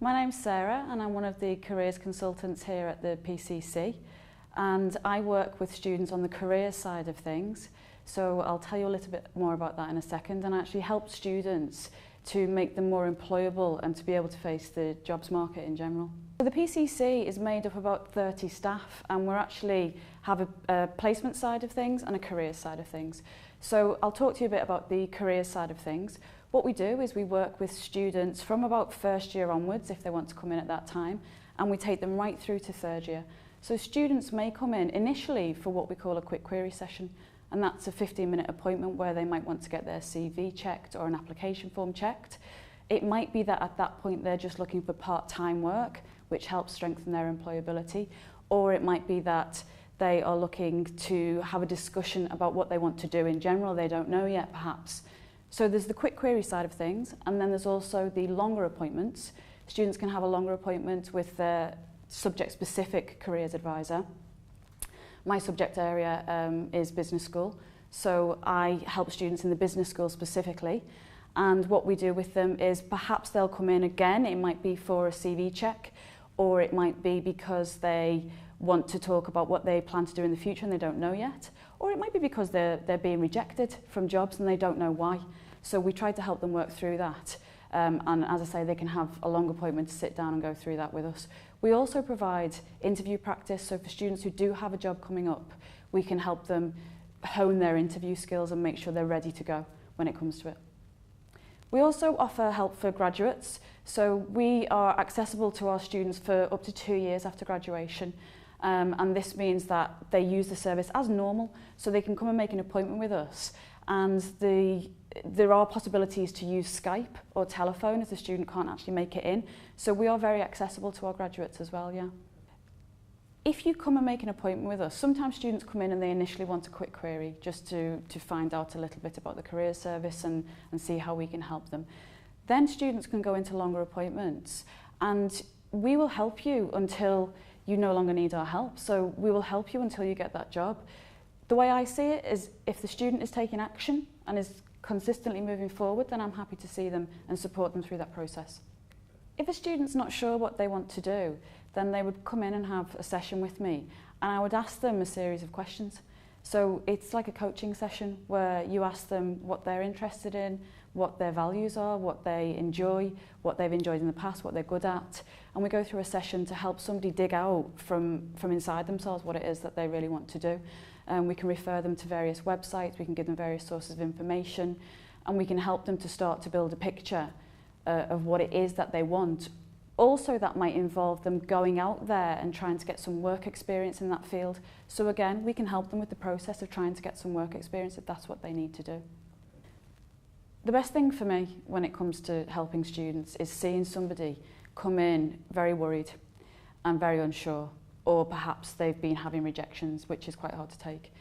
My name's Sarah and I'm one of the careers consultants here at the PCC, and I work with students on the career side of things. So I'll tell you a little bit more about that in a second, and actually help students to make them more employable and to be able to face the jobs market in general. So the PCC is made up of about 30 staff, and we actually have a placement side of things and a career side of things. So I'll talk to you a bit about the career side of things. What we do is we work with students from about first year onwards, if they want to come in at that time, and we take them right through to third year. So students may come in initially for what we call a quick query session, and that's a 15-minute appointment where they might want to get their CV checked or an application form checked. It might be that at that point they're just looking for part-time work, which helps strengthen their employability, or it might be that they are looking to have a discussion about what they want to do in general. They don't know yet, perhaps. So there's the quick query side of things, and then there's also the longer appointments. Students can have a longer appointment with their subject-specific careers advisor. My subject area is business school, so I help students in the business school specifically. And what we do with them is perhaps they'll come in again. It might be for a CV check, or it might be because they want to talk about what they plan to do in the future and they don't know yet. Or it might be because they're being rejected from jobs and they don't know why. So we try to help them work through that. And as I say, they can have a long appointment to sit down and go through that with us. We also provide interview practice. So for students who do have a job coming up, we can help them hone their interview skills and make sure they're ready to go when it comes to it. We also offer help for graduates. So we are accessible to our students for up to 2 years after graduation. And this means that they use the service as normal, so they can come and make an appointment with us. And there are possibilities to use Skype or telephone if the student can't actually make it in. So we are very accessible to our graduates as well, yeah. If you come and make an appointment with us, sometimes students come in and they initially want a quick query just to find out a little bit about the career service and see how we can help them. Then students can go into longer appointments, and we will help you until you no longer need our help. So we will help you until you get that job. The way I see it is, if the student is taking action and is consistently moving forward, then I'm happy to see them and support them through that process. If a student's not sure what they want to do, then they would come in and have a session with me, and I would ask them a series of questions. So it's like a coaching session where you ask them what they're interested in, what their values are, what they enjoy, what they've enjoyed in the past, what they're good at, and we go through a session to help somebody dig out from inside themselves what it is that they really want to do. We can refer them to various websites, we can give them various sources of information, and we can help them to start to build a picture of what it is that they want. Also, that might involve them going out there and trying to get some work experience in that field. So again, we can help them with the process of trying to get some work experience if that's what they need to do. The best thing for me when it comes to helping students is seeing somebody come in very worried and very unsure, or perhaps they've been having rejections, which is quite hard to take.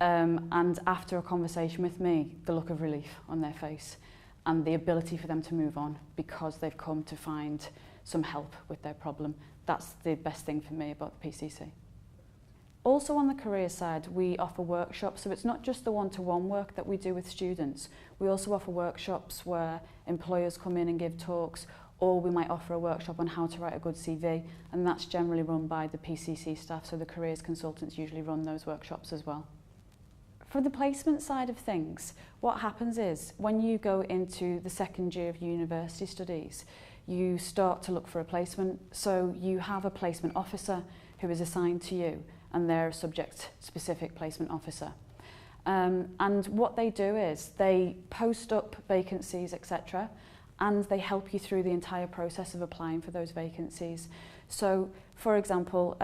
And after a conversation with me, the look of relief on their face and the ability for them to move on because they've come to find some help with their problem. That's the best thing for me about the PCC. Also on the career side, we offer workshops, so it's not just the one-to-one work that we do with students. We also offer workshops where employers come in and give talks, or we might offer a workshop on how to write a good CV, and that's generally run by the PCC staff, so the careers consultants usually run those workshops as well. For the placement side of things, what happens is when you go into the second year of university studies, you start to look for a placement. So you have a placement officer who is assigned to you, and they're a subject-specific placement officer. And what they do is they post up vacancies, etc., and they help you through the entire process of applying for those vacancies. So, for example,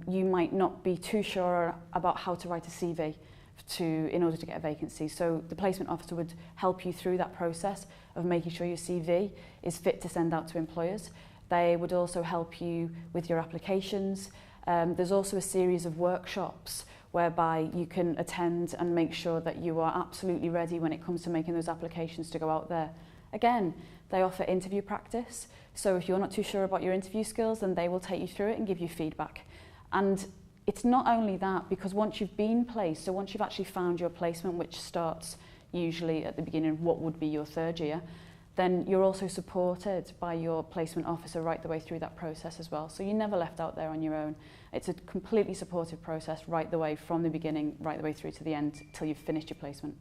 you might not be too sure about how to write a CV in order to get a vacancy. So the placement officer would help you through that process of making sure your CV is fit to send out to employers. They would also help you with your applications. There's also a series of workshops whereby you can attend and make sure that you are absolutely ready when it comes to making those applications to go out there. Again, they offer interview practice. So if you're not too sure about your interview skills, then they will take you through it and give you feedback. And it's not only that, because once you've been placed, so once you've actually found your placement, which starts usually at the beginning of what would be your third year, then you're also supported by your placement officer right the way through that process as well. So you're never left out there on your own. It's a completely supportive process right the way from the beginning, right the way through to the end, till you've finished your placement.